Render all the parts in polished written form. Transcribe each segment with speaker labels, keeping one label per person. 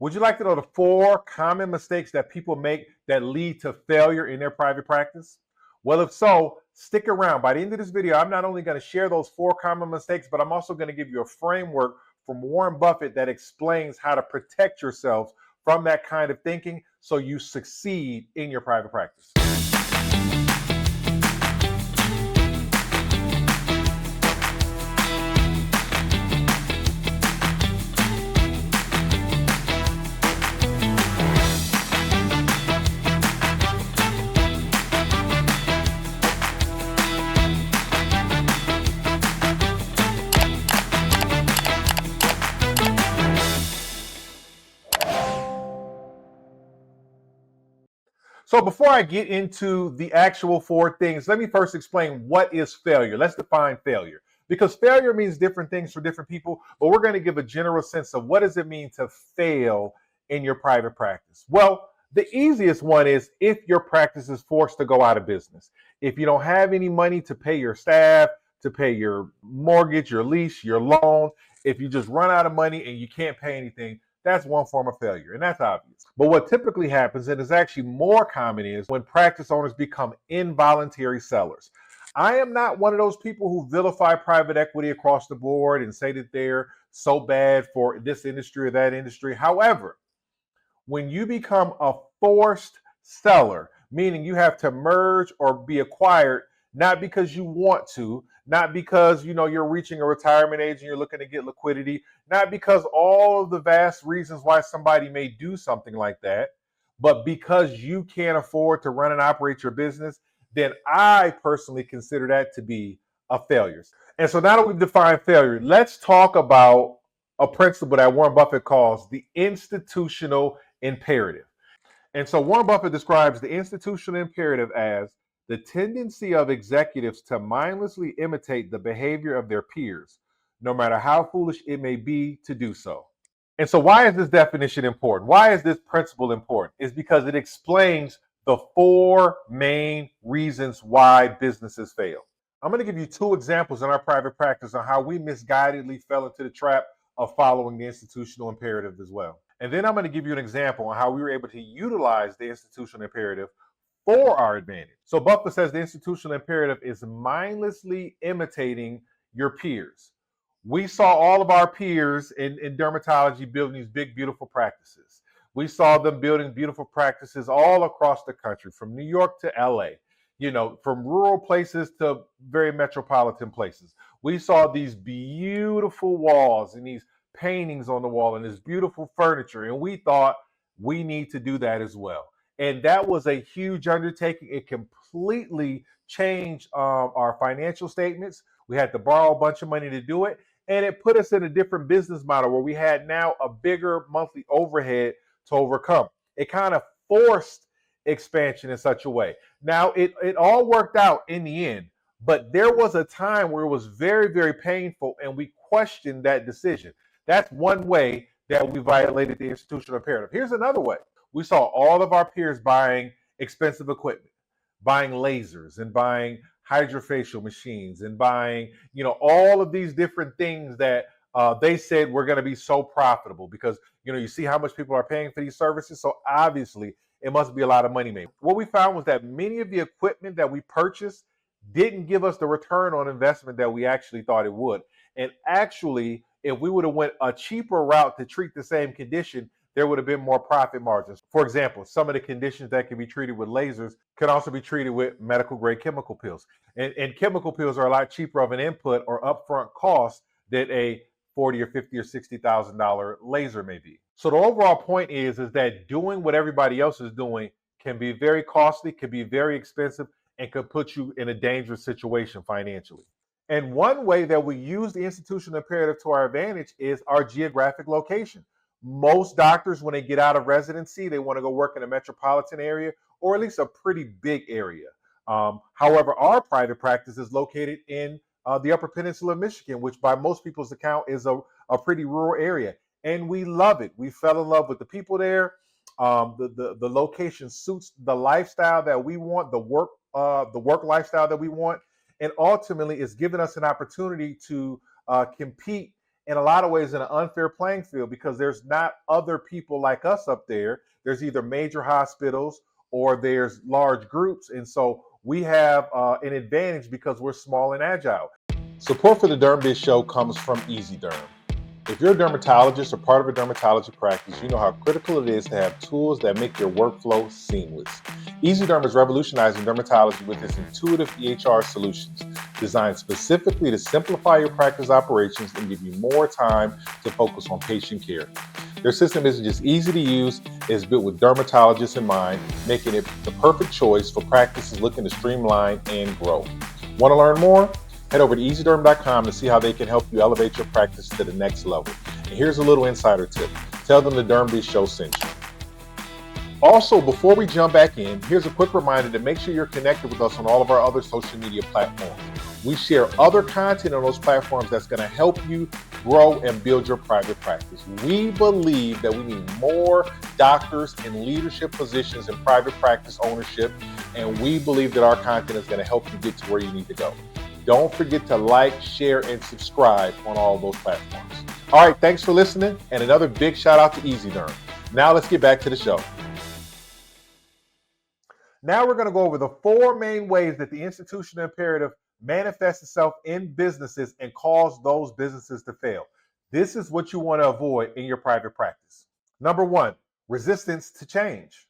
Speaker 1: Would you like to know the 4 common mistakes that people make that lead to failure in their private practice? Well, if so, stick around. By the end of this video, I'm not only going to share those 4 common mistakes, but I'm also going to give you a framework from Warren Buffett that explains how to protect yourselves from that kind of thinking so you succeed in your private practice. So before I get into the actual 4 things, let me first explain what is failure. Let's define failure, because failure means different things for different people, but we're going to give a general sense of what does it mean to fail in your private practice. Well, the easiest one is if your practice is forced to go out of business. If you don't have any money to pay your staff, to pay your mortgage, your lease, your loan, if you just run out of money and you can't pay anything, that's one form of failure, and that's obvious. But what typically happens, and is actually more common, is when practice owners become involuntary sellers. I am not one of those people who vilify private equity across the board and say that they're so bad for this industry or that industry. However, when you become a forced seller, meaning you have to merge or be acquired, not because you want to, not because you're reaching a retirement age and you're looking to get liquidity, not because all of the vast reasons why somebody may do something like that, but because you can't afford to run and operate your business, then I personally consider that to be a failure. And so now that we've defined failure, let's talk about a principle that Warren Buffett calls the institutional imperative. And so Warren Buffett describes the institutional imperative as the tendency of executives to mindlessly imitate the behavior of their peers, no matter how foolish it may be to do so. And so why is this definition important? Why is this principle important? It's because it explains the 4 main reasons why businesses fail. I'm going to give you 2 examples in our private practice on how we misguidedly fell into the trap of following the institutional imperative as well. And then I'm going to give you an example on how we were able to utilize the institutional imperative for our advantage. So Buffett says the institutional imperative is mindlessly imitating your peers. We saw all of our peers in dermatology building these big, beautiful practices. We saw them building beautiful practices all across the country, from New York to LA, from rural places to very metropolitan places. We saw these beautiful walls and these paintings on the wall and this beautiful furniture, and we thought we need to do that as well. And that was a huge undertaking. It completely changed our financial statements. We had to borrow a bunch of money to do it. And it put us in a different business model where we had now a bigger monthly overhead to overcome. It kind of forced expansion in such a way. Now, it all worked out in the end, but there was a time where it was very, very painful and we questioned that decision. That's one way that we violated the institutional imperative. Here's another way. We saw all of our peers buying expensive equipment, buying lasers and buying hydrofacial machines and buying, all of these different things that they said were going to be so profitable because, you see how much people are paying for these services. So obviously it must be a lot of money made. What we found was that many of the equipment that we purchased didn't give us the return on investment that we actually thought it would. And actually, if we would have went a cheaper route to treat the same condition, there would have been more profit margins. For example, some of the conditions that can be treated with lasers can also be treated with medical grade chemical peels. And chemical peels are a lot cheaper of an input or upfront cost than a $40,000 or $50,000 or $60,000 laser may be. So the overall point is that doing what everybody else is doing can be very costly, can be very expensive, and could put you in a dangerous situation financially. And one way that we use the institutional imperative to our advantage is our geographic location. Most doctors, when they get out of residency, they want to go work in a metropolitan area or at least a pretty big area. However, our private practice is located in the Upper Peninsula of Michigan, which by most people's account is a pretty rural area. And we love it. We fell in love with the people there. The location suits the lifestyle that we want, the work lifestyle that we want. And ultimately, it's given us an opportunity to compete in a lot of ways in an unfair playing field because there's not other people like us up there. There's either major hospitals or there's large groups. And so we have an advantage because we're small and agile. Support for the DermBiz Show comes from EasyDerm. If you're a dermatologist or part of a dermatology practice, you know how critical it is to have tools that make your workflow seamless. EasyDerm is revolutionizing dermatology with its intuitive EHR solutions, designed specifically to simplify your practice operations and give you more time to focus on patient care. Their system isn't just easy to use, it's built with dermatologists in mind, making it the perfect choice for practices looking to streamline and grow. Want to learn more? Head over to easyderm.com to see how they can help you elevate your practice to the next level. And here's a little insider tip. Tell them the DermBiz Show sent you. Also, before we jump back in, here's a quick reminder to make sure you're connected with us on all of our other social media platforms. We share other content on those platforms that's going to help you grow and build your private practice. We believe that we need more doctors in leadership positions in private practice ownership, and we believe that our content is going to help you get to where you need to go. Don't forget to like, share, and subscribe on all those platforms. All right, thanks for listening, and another big shout out to EasyDerm. Now let's get back to the show. Now we're going to go over the 4 main ways that the institutional imperative manifests itself in businesses and cause those businesses to fail. This is what you want to avoid in your private practice. Number 1, resistance to change.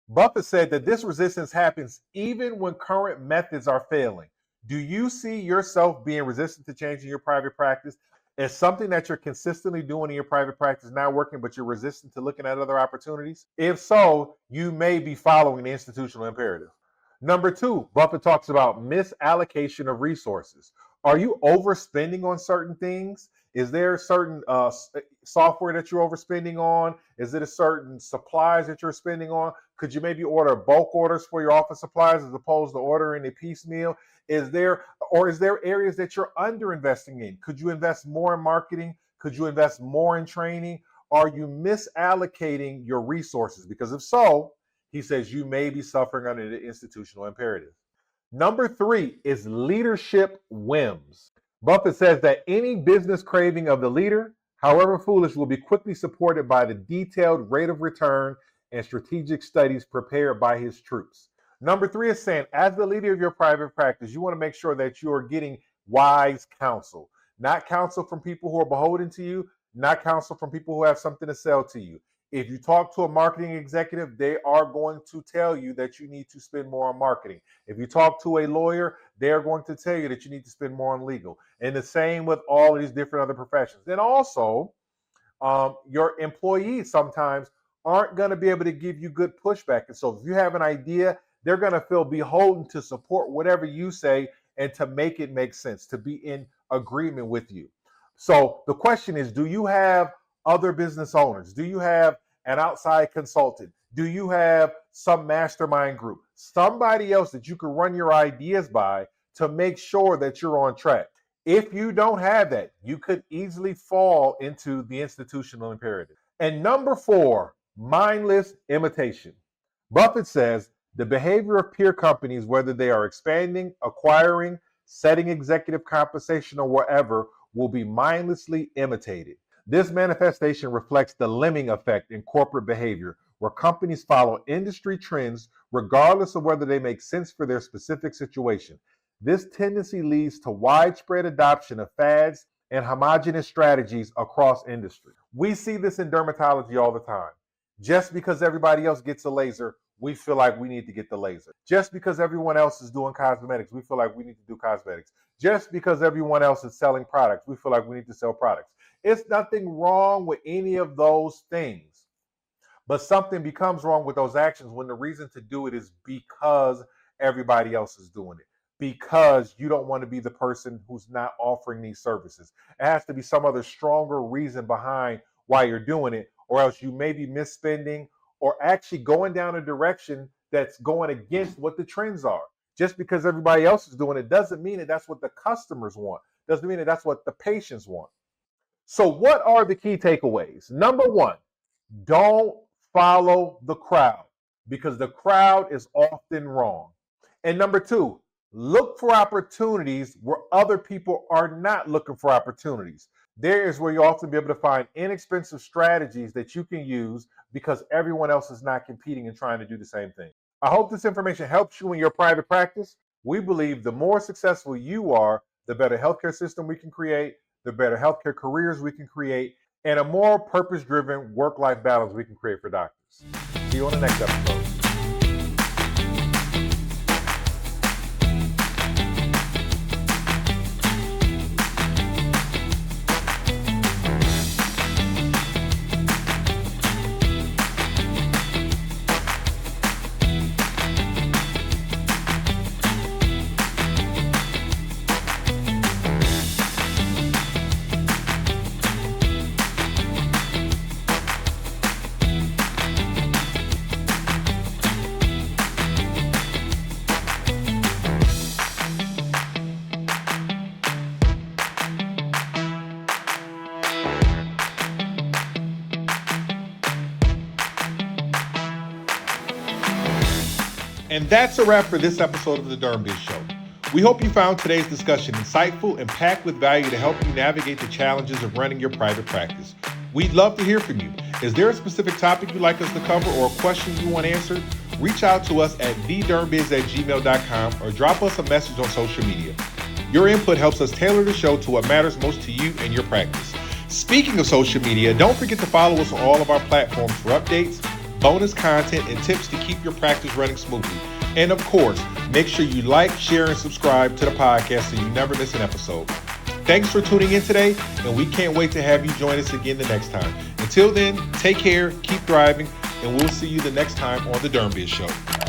Speaker 1: Buffett said that this resistance happens even when current methods are failing. Do you see yourself being resistant to change in your private practice? Is something that you're consistently doing in your private practice not working, but you're resistant to looking at other opportunities? If so, you may be following the institutional imperative. Number 2, Buffett talks about misallocation of resources. Are you overspending on certain things? Is there certain software that you're overspending on? Is it a certain supplies that you're spending on? Could you maybe order bulk orders for your office supplies as opposed to ordering a piecemeal? Is there areas that you're underinvesting in? Could you invest more in marketing? Could you invest more in training? Are you misallocating your resources? Because if so, he says you may be suffering under the institutional imperative. Number 3 is leadership whims. Buffett says that any business craving of the leader, however foolish, will be quickly supported by the detailed rate of return and strategic studies prepared by his troops. Number 3 is saying, as the leader of your private practice, you want to make sure that you are getting wise counsel, not counsel from people who are beholden to you, not counsel from people who have something to sell to you. If you talk to a marketing executive, they are going to tell you that you need to spend more on marketing. If you talk to a lawyer, they're going to tell you that you need to spend more on legal. And the same with all of these different other professions. Then also, your employees sometimes aren't going to be able to give you good pushback. And so if you have an idea, they're going to feel beholden to support whatever you say and to make it make sense, to be in agreement with you. So the question is, do you have other business owners? Do you have an outside consultant? Do you have some mastermind group? Somebody else that you can run your ideas by to make sure that you're on track. If you don't have that, you could easily fall into the institutional imperative. And number 4, mindless imitation. Buffett says the behavior of peer companies, whether they are expanding, acquiring, setting executive compensation, or whatever, will be mindlessly imitated. This manifestation reflects the lemming effect in corporate behavior, where companies follow industry trends regardless of whether they make sense for their specific situation. This tendency leads to widespread adoption of fads and homogeneous strategies across industry. We see this in dermatology all the time. Just because everybody else gets a laser, we feel like we need to get the laser. Just because everyone else is doing cosmetics, we feel like we need to do cosmetics. Just because everyone else is selling products, we feel like we need to sell products. It's nothing wrong with any of those things. But something becomes wrong with those actions when the reason to do it is because everybody else is doing it. Because you don't want to be the person who's not offering these services. It has to be some other stronger reason behind why you're doing it, or else you may be misspending or actually going down a direction that's going against what the trends are. Just because everybody else is doing it doesn't mean that that's what the customers want. Doesn't mean that that's what the patients want. So what are the key takeaways? Number 1, don't follow the crowd because the crowd is often wrong. And number 2, look for opportunities where other people are not looking for opportunities. There is where you'll often be able to find inexpensive strategies that you can use because everyone else is not competing and trying to do the same thing. I hope this information helps you in your private practice. We believe the more successful you are, the better healthcare system we can create, the better healthcare careers we can create, and a more purpose-driven work-life balance we can create for doctors. See you on the next episode. And that's a wrap for this episode of the DermBiz Show. We hope you found today's discussion insightful and packed with value to help you navigate the challenges of running your private practice. We'd love to hear from you. Is there a specific topic you'd like us to cover or a question you want answered? Reach out to us at thedermbiz@gmail.com or drop us a message on social media. Your input helps us tailor the show to what matters most to you and your practice. Speaking of social media, don't forget to follow us on all of our platforms for updates, bonus content, and tips to keep your practice running smoothly. And of course, make sure you like, share, and subscribe to the podcast so you never miss an episode. Thanks for tuning in today, and we can't wait to have you join us again the next time. Until then, take care, keep thriving, and we'll see you the next time on the DermBiz Show.